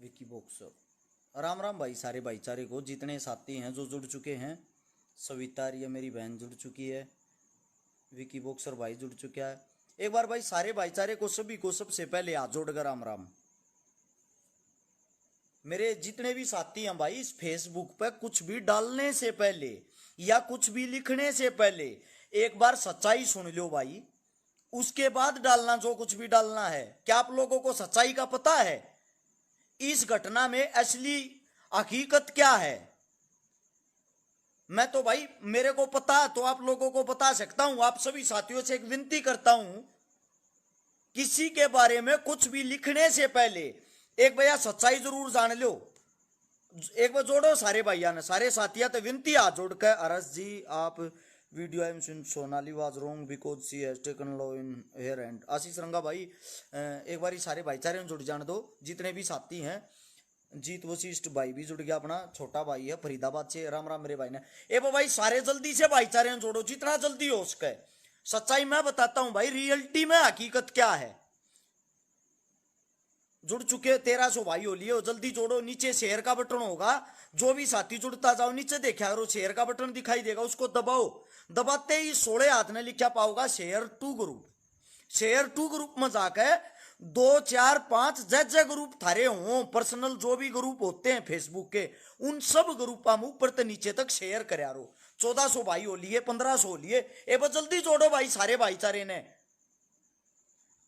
Vicky boxer. Ram Ram भाई सारे भाईचारे को, जितने साथी हैं जो जुड़ चुके हैं। सविता ये मेरी बहन जुड़ चुकी है, विकी बॉक्सर भाई जुड़ चुका है। एक बार भाई सारे भाईचारे को, सभी को सबसे पहले हाथ जोड़कर राम राम। मेरे जितने भी साथी हैं भाई, इस फेसबुक पे कुछ भी डालने से पहले या कुछ भी लिखने से पहले एक बार सच्चाई सुन लो भाई, उसके बाद डालना जो कुछ भी डालना है। क्या आप लोगों को सच्चाई का पता है? इस घटना में असली हकीकत क्या है? मैं तो भाई, मेरे को पता तो आप लोगों को बता सकता हूं। आप सभी साथियों से एक विनती करता हूं, किसी के बारे में कुछ भी लिखने से पहले एक भैया सच्चाई जरूर जान लो। एक बार जोड़ो सारे भैया ने, सारे साथिया तो विनती हाथ जोड़कर। अरस जी आप video I am Sonali was wrong because she has taken law in her hand. Ashish Ranga भाई एक बार सारे भाईचारे में जुड़ जाने दो, जितने भी साथी हैं। जीत वशिष्ठ भाई भी जुड़ गया, अपना छोटा भाई है फरीदाबाद से। राम राम मेरे भाई ने। ए भाई सारे जल्दी से भाईचारे में जोड़ो, जितना जल्दी हो सके। सच्चाई मैं बताता हूं भाई, रियलिटी में हकीकत क्या है। जुड़ चुके 1300 भाई हो लिए, जल्दी जोड़ो। नीचे शेयर का बटन होगा, जो भी साथी जुड़ता जाओ नीचे देखा करो, शेयर का बटन दिखाई देगा, उसको दबाओ। दबाते ही 16 हाथ ने लिखा पाओगा share to group. Share to group में जाकर 2 4 5 जय ग्रुप थारे हो, पर्सनल जो भी ग्रुप होते हैं फेसबुक के, उन सब ग्रुपा में ऊपर से नीचे तक शेयर कर 1400 भाई हो लिए, 1500 हो लिए। ए बस जल्दी जोड़ो भाई सारे भाईचारे ने।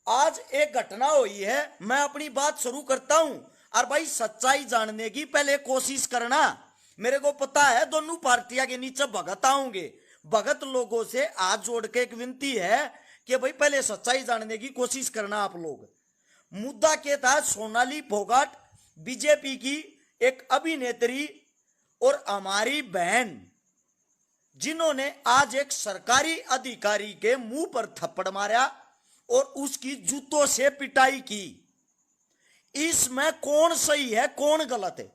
आज एक घटना हुई है, मैं अपनी बात शुरू करता हूं। और भाई सच्चाई जानने की पहले कोशिश करना। मेरे को पता है दोनों पार्टियां के नीचे भगत आऊंगे, भगत लोगों से हाथ जोड़ के एक विनती है कि भाई पहले सच्चाई जानने की कोशिश करना आप लोग। मुद्दा क्या था? सोनाली फोगाट बीजेपी की एक अभिनेत्री और हमारी बहन, जिन्होंने आज एक सरकारी अधिकारी के मुंह पर थप्पड़ मारा और उसकी जूतों से पिटाई की। इसमें कौन सही है कौन गलत है?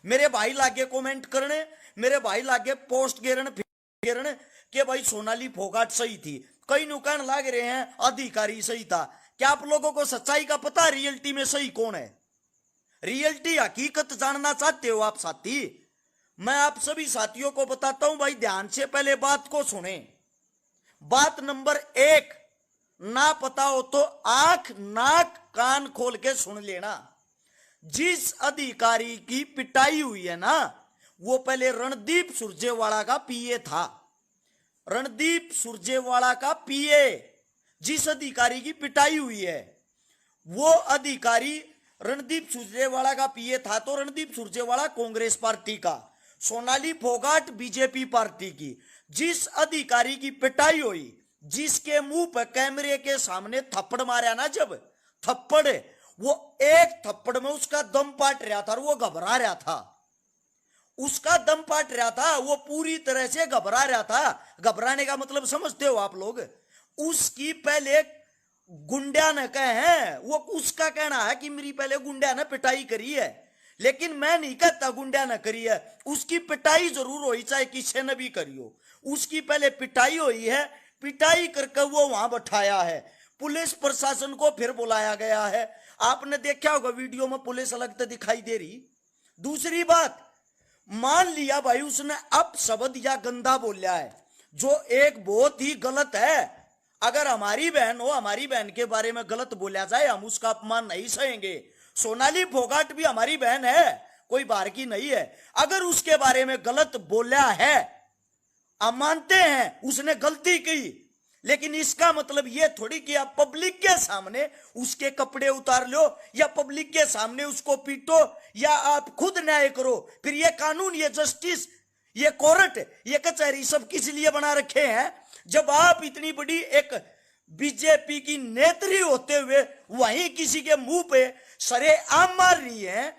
मेरे भाई लागे कमेंट करने, मेरे भाई लागे पोस्ट गिरने कि भाई सोनाली फोगाट सही थी। कई नुकसान लाग रहे हैं अधिकारी सही था। क्या आप लोगों को सच्चाई का पता? रियलिटी में सही कौन है? रियलिटी हकीकत जानना चाहते हो आप साथी? मैं आप सभी साथियों को बताता हूं भाई, ध्यान से पहले बात को सुने। बात नंबर 1, ना पता हो तो आंख नाक कान खोल के सुन लेना। जिस अधिकारी की पिटाई हुई है ना, वो पहले रणदीप सुरजेवाला का पीए था। रणदीप सुरजेवाला का पीए, जिस अधिकारी की पिटाई हुई है वो अधिकारी रणदीप सुरजेवाला का पीए था। तो रणदीप सुरजेवाला कांग्रेस पार्टी का, सोनाली फोगाट बीजेपी पार्टी की। जिस अधिकारी की पिटाई हुई, जिसके मुंह पर कैमरे के सामने थप्पड़ मारा ना, जब थप्पड़, वो एक थप्पड़ में उसका दम पाट रहा था और वो घबरा रहा था। उसका दम पाट रहा था, वो पूरी तरह से घबरा रहा था। घबराने का मतलब समझते हो आप लोग? उसकी पहले गुंडा ने कहे हैं, वो उसका कहना है कि मेरी पहले गुंडा ने पिटाई करी है, लेकिन मैं नहीं कहता गुंडा ने करी है। उसकी पिटाई जरूर हुई, चाहे किसी ने भी करी हो। उसकी पहले पिटाई हुई है, पिटाई करके वो वहां बैठाया है। पुलिस प्रशासन को फिर बुलाया गया है। आपने देखा होगा वीडियो में पुलिस अलग तो दिखाई दे रही। दूसरी बात, मान लिया भाई उसने अपशब्द या गंदा बोला है, जो एक बहुत ही गलत है। अगर हमारी बहन हो, हमारी बहन के बारे में गलत बोला जाए, हम उसका अपमान नहीं सहेंगे। सोनाली फोगाट भी हमारी बहन है, कोई बाहर की नहीं है। अगर उसके बारे में गलत बोला है, हम मानते हैं उसने गलती की, लेकिन इसका मतलब यह थोड़ी कि आप पब्लिक के सामने उसके कपड़े उतार लो या पब्लिक के सामने उसको पीटो या आप खुद न्याय करो। फिर ये कानून, ये जस्टिस, ये कोर्ट, ये कचहरी सब किस लिए बना रखे हैं? जब आप इतनी बड़ी एक बीजेपी की नेत्री होते हुए वहीं किसी के मुंह पे सरेआम मार रही है।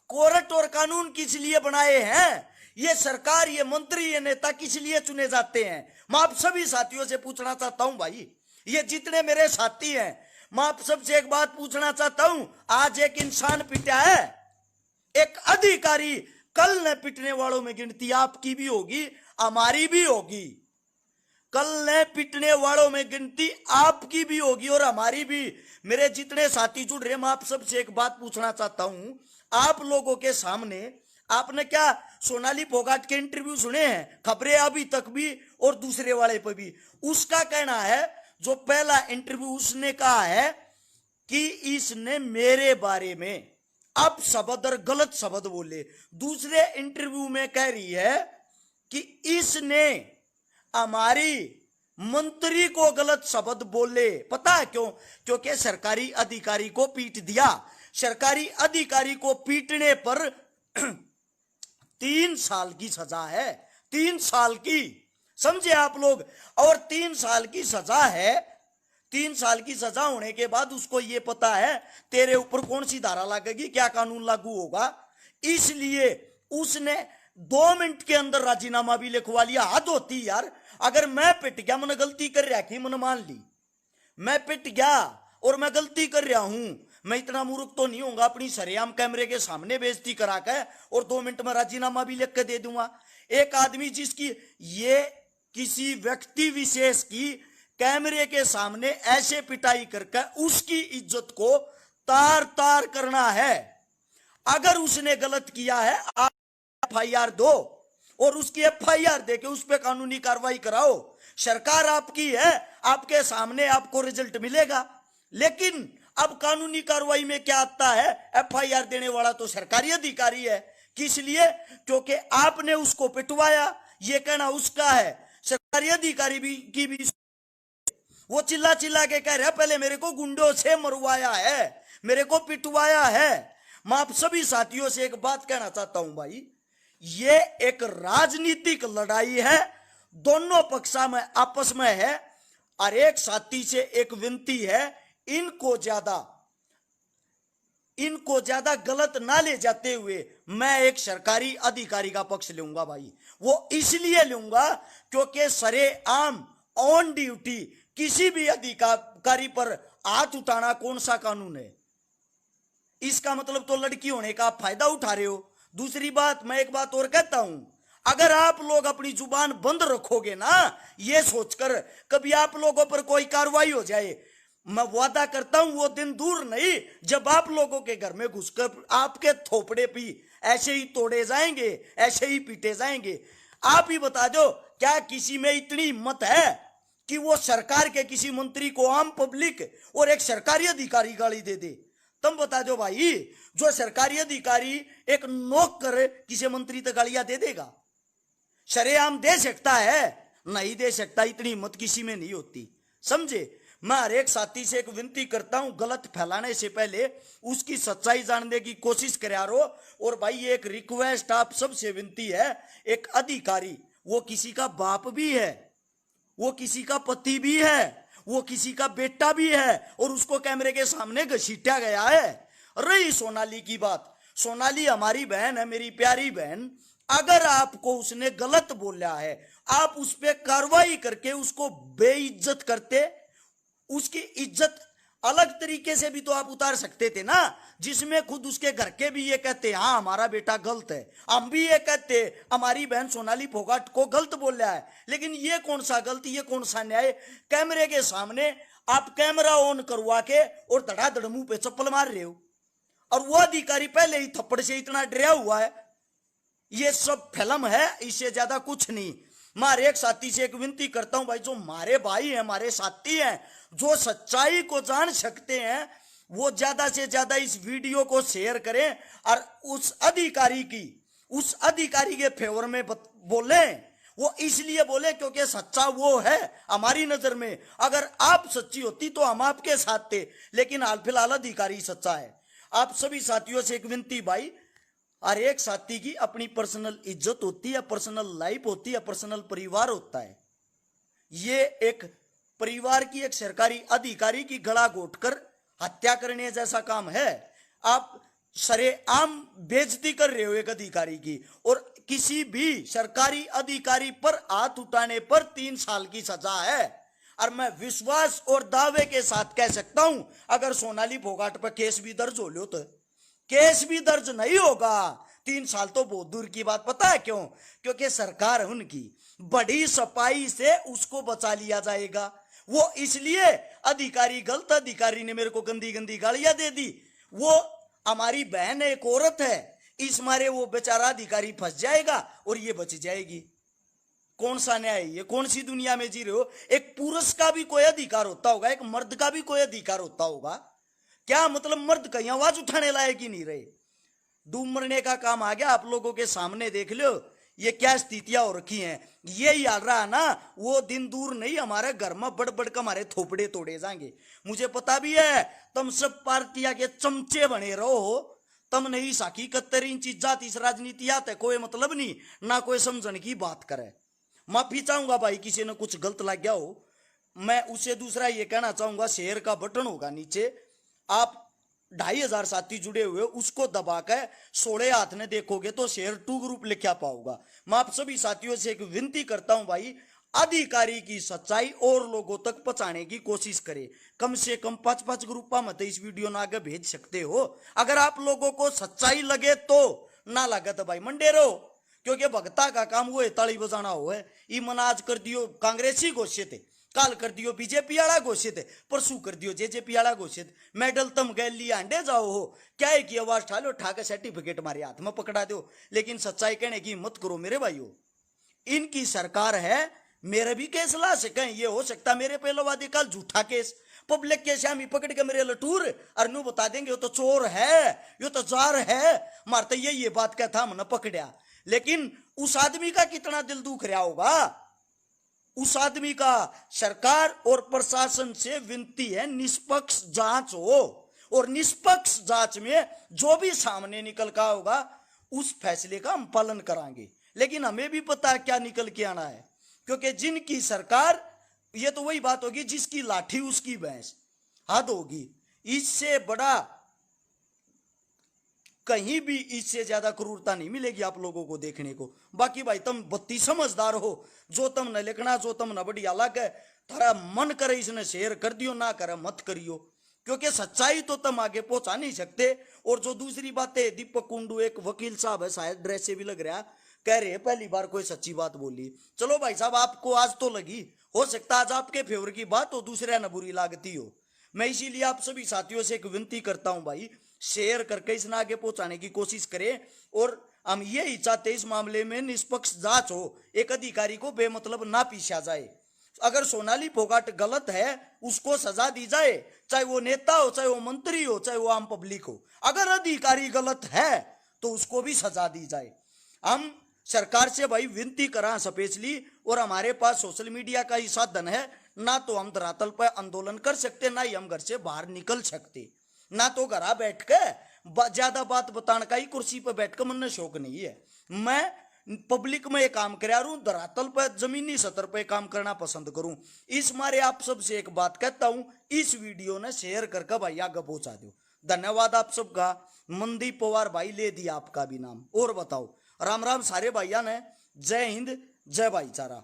कोर्ट और कानून किस लिए बनाए हैं? ये सरकार, ये मंत्री, ये नेता किस लिए चुने जाते हैं? मैं आप सभी साथियों से पूछना चाहता हूं भाई, ये जितने मेरे साथी हैं, मैं आप सबसे एक बात पूछना चाहता हूं। आज एक इंसान पिटा है, एक अधिकारी, कल न पिटने वालों में गिनती आपकी भी होगी, हमारी भी होगी। कल ने पिटने वालों में गिनती आपकी भी होगी और हमारी भी। मेरे जितने साथी जुड़ रहे, मैं आप सबसे एक बात पूछना चाहता हूं। आप लोगों के सामने आपने क्या सोनाली फोगाट के इंटरव्यू सुने हैं? खबरें अभी तक भी और दूसरे वाले पर भी। उसका कहना है, जो पहला इंटरव्यू उसने कहा है कि इसने मेरे बारे में अब शब्द और गलत शब्द बोले। दूसरे इंटरव्यू में कह रही है कि इसने हमारी मंत्री को गलत शब्द बोले। पता है क्यों? क्योंकि सरकारी अधिकारी को पीट दिया। सरकारी अधिकारी को पीटने पर 3 साल की सजा है। 3 साल की, समझे आप लोग? और 3 साल की सजा है। 3 साल की सजा होने के बाद उसको ये पता है तेरे ऊपर कौन सी धारा लगेगी, क्या कानून लागू होगा। इसलिए उसने 2 मिनट के अंदर राजीनामा भी लिखवा लिया। हद होती यार। अगर मैं पिट गया, मैंने गलती कर रहा कि मैंने मान ली, मैं पिट गया और मैं गलती कर रहा हूं, मैं इतना मूर्ख तो नहीं होऊंगा अपनी सरेआम कैमरे के सामने बेइज्जती करा के और 2 मिनट में राजीनामा भी लिख के दे दूंगा। एक आदमी जिसकी ये किसी व्यक्ति विशेष की कैमरे के सामने ऐसे पिटाई करके उसकी इज्जत को तार तार करना है। अगर उसने गलत किया है, आप FIR दो और उसकी FIR देके उस पर कानूनी कार्रवाई कराओ। सरकार आपकी है, आपके सामने आपको रिजल्ट मिलेगा। लेकिन अब कानूनी कार्रवाई में क्या आता है? FIR देने वाला तो सरकारी अधिकारी है। किस लिए? क्योंकि आपने उसको पिटवाया, ये कहना उसका है। सरकारी अधिकारी की भी वो चिल्ला चिल्ला के कह रहा है पहले मेरे को गुंडों से मरवाया है, मेरे को पिटवाया है। मैं आप सभी साथियों से एक बात कहना चाहता हूं भाई, ये एक राजनीतिक लड़ाई है, दोनों पक्षा में आपस में है। और एक साथी से एक विनती है, इनको ज्यादा गलत ना ले जाते हुए मैं एक सरकारी अधिकारी का पक्ष लूंगा भाई। वो इसलिए लूंगा क्योंकि सरेआम ऑन ड्यूटी किसी भी अधिकारी पर हाथ उठाना कौन सा कानून है? इसका मतलब तो लड़की होने का आप फायदा उठा रहे हो। दूसरी बात, मैं एक बात और कहता हूं, अगर आप लोग अपनी जुबान बंद रखोगे ना, ये सोचकर कभी आप लोगों पर कोई कार्रवाई हो जाए, मैं वादा करता हूं वो दिन दूर नहीं जब आप लोगों के घर में घुसकर आपके थोपड़े भी ऐसे ही तोड़े जाएंगे, ऐसे ही पीटे जाएंगे। आप ही बता दो, क्या किसी में इतनी हिम्मत है कि वो सरकार के किसी मंत्री को, आम पब्लिक और एक सरकारी अधिकारी गाली दे दे? तुम बता दो भाई, जो सरकारी अधिकारी एक नौकर किसी मंत्री तक गालियां दे देगा? सरेआम दे सकता है? नहीं दे सकता। इतनी हिम्मत किसी में नहीं होती, समझे? मैं हर एक साथी से एक विनती करता हूं, गलत फैलाने से पहले उसकी सच्चाई जानने की कोशिश करो। और भाई ये एक रिक्वेस्ट आप सबसे विनती है, एक अधिकारी, वो किसी का बाप भी है, वो किसी का पति भी है, वो किसी का बेटा भी है, और उसको कैमरे के सामने घसीटा गया है। रही सोनाली की बात, सोनाली हमारी बहन है, मेरी प्यारी बहन। अगर आपको उसने गलत बोला है, आप उस पर कार्रवाई करके उसको बेइज्जत करते, उसकी इज्जत अलग तरीके से भी तो आप उतार सकते थे ना, जिसमें खुद उसके घर के भी ये कहते हाँ हमारा बेटा गलत है, हम भी ये कहते हमारी बहन सोनाली फोगाट को गलत बोल रहा है। लेकिन ये कौन सा गलती, ये कौन सा न्याय? कैमरे के सामने आप कैमरा ऑन करवा के और धड़ाधड़ मुंह पे चप्पल मार रहे हो, और वो अधिकारी पहले ही थप्पड़ से इतना डरा हुआ है। ये सब फिल्म है, इससे ज्यादा कुछ नहीं। मैं हर एक साथी से एक विनती करता हूं भाई, जो हमारे भाई हैं, हमारे साथी हैं, जो सच्चाई को जान सकते हैं, वो ज्यादा से ज्यादा इस वीडियो को शेयर करें और उस अधिकारी के फेवर में बोले। वो इसलिए बोले क्योंकि सच्चा वो है हमारी नजर में। अगर आप सच्ची होती तो हम आपके साथ थे, लेकिन हाल फिलहाल अधिकारी सच्चा है। आप सभी साथियों से एक विनती भाई, हर एक साथी की अपनी पर्सनल इज्जत होती है, पर्सनल लाइफ होती है, पर्सनल परिवार होता है। ये एक परिवार की, एक सरकारी अधिकारी की गला घोटकर हत्या करने जैसा काम है। आप सरेआम बेइज्जती कर रहे हो एक अधिकारी की, और किसी भी सरकारी अधिकारी पर हाथ उठाने पर 3 साल की सजा है। और मैं विश्वास और दावे के साथ कह सकता हूं, अगर सोनाली फोगाट पर केस भी दर्ज हो लो तो केस भी दर्ज नहीं होगा, 3 साल तो बहुत दूर की बात, पता है क्यों? क्योंकि सरकार है उनकी, बड़ी सफाई से उसको बचा लिया जाएगा। वो इसलिए अधिकारी, गलत अधिकारी ने मेरे को गंदी गंदी गालियां दे दी, वो हमारी बहन है, एक औरत है, इस मारे वो बेचारा अधिकारी फंस जाएगा और ये बच जाएगी। कौन सा न्याय? ये कौन सी दुनिया में जी रहे हो? एक पुरुष का भी कोई अधिकार होता होगा, एक मर्द का भी कोई अधिकार होता होगा। क्या मतलब मर्द कहीं आवाज उठाने लायक ही नहीं रहे? डूब मरने का काम आ गया। आप लोगों के सामने देख लो ये क्या स्थितियां हो रखी हैं। ये याद रहा ना, वो दिन दूर नहीं, हमारे घर में बढ़ बढ़ कर हमारे थोपड़े तोड़े जाएंगे। मुझे पता भी है तुम सब पार्टियां के चमचे बने रहो, तुम नहीं साकी 71 इंच जात इस राजनीति आते, कोई मतलब नहीं ना, कोई समझने की बात करे। माफी चाहूंगा भाई किसी ने कुछ गलत लग गया हो। मैं उससे दूसरा ये कहना चाहूंगा, शेयर का बटन होगा नीचे, आप 2500 साथी जुड़े हुए, उसको दबा के 16 हाथ में देखोगे तो शेयर 2 ग्रुप लिखा पाओगा। मैं आप सभी साथियों से एक विनती करता हूं भाई, अधिकारी की सच्चाई और लोगों तक पहुंचाने की कोशिश करे। कम से कम 5-5 ग्रुपा मत इस वीडियो ना आगे भेज सकते हो। अगर आप लोगों को सच्चाई लगे तो, ना लगे तो भाई मंडे रहो, क्योंकि भगता का काम वो है ताली बजाना हो है। ई मन आज कर दियो कांग्रेसी घोषित है, काल कर दियो बीजेपी वाला घोषित है, परसों कर दियो जेजेपी वाला घोषित। मेडल तुम गए लिया अंडे जाओ हो, क्या है कि आवाज ठा लो, ठाकर सर्टिफिकेट हमारे हाथ में पकड़ा दो, लेकिन सच्चाई कहने की हिम्मत करो मेरे भाइयों। इनकी सरकार है, मेरे भी केस ला सके, ये हो सकता मेरे पे लवादी कल झूठा केस पब्लिक के सामने पकड़ के मेरे लटूर अरनू बता देंगे ये तो चोर है, ये तो जार है, मारते ये बात क्या था हमने पकड़ा। लेकिन उस आदमी का कितना दिल दुख रहा होगा, उस आदमी का। सरकार और प्रशासन से विनती है निष्पक्ष जांच हो, और निष्पक्ष जांच में जो भी सामने निकल का होगा उस फैसले का हम पालन कराएंगे। लेकिन हमें भी पता है क्या निकल के आना है, क्योंकि जिनकी सरकार, ये तो वही बात होगी जिसकी लाठी उसकी भैंस, हद होगी। इससे बड़ा कहीं भी, इससे ज्यादा क्रूरता नहीं मिलेगी आप लोगों को देखने को। बाकी भाई तुम बत्ती समझदार हो, जो तुम न लिखना, जो तुम न बढ़िया अलग है, थारा मन करे इसने शेयर कर दियो, ना करे मत करियो, क्योंकि सच्चाई तो तुम आगे पहुंचा नहीं सकते। और जो दूसरी बात है, दीपक कुंडू एक वकील साहब है, शायद ड्रेस से भी लग रहा, कह रहे पहली बार कोई सच्ची बात बोली। चलो भाई साहब, आपको आज तो लगी, हो सकता आज आपके फेवर की बात हो, दूसरे न बुरी लागती हो। मैं इसीलिए आप सभी साथियों से एक विनती करता हूं भाई, शेयर करके इसने आगे पहुंचाने की कोशिश करें। और हम यही चाहते इस मामले में निष्पक्ष जांच हो, एक अधिकारी को बेमतलब ना पीछा जाए। अगर सोनाली फोगाट गलत है उसको सजा दी जाए, चाहे वो नेता हो, चाहे वो मंत्री हो, चाहे वो आम पब्लिक हो। अगर अधिकारी गलत है तो उसको भी सजा दी जाए। हम सरकार से भाई विनती करा स्पेशली, और हमारे पास सोशल मीडिया का ही साधन है, ना तो हम धरातल पर आंदोलन कर सकते, ना ही हम घर से बाहर निकल सकते, ना तो घर बैठ के ज्यादा बात बताने का ही कुर्सी पर बैठ कर मन शौक नहीं है। मैं पब्लिक में काम करा रू, धरातल पर जमीनी सतर पर काम करना पसंद करूं। इस मारे आप सबसे एक बात कहता हूं, इस वीडियो ने शेयर करके भाई आगे पहुंचा दो। धन्यवाद आप सबका। मनदीप पवार भाई ले दिया आपका भी नाम। और बताओ, राम राम सारे भाइया ने। जय हिंद, जय भाईचारा।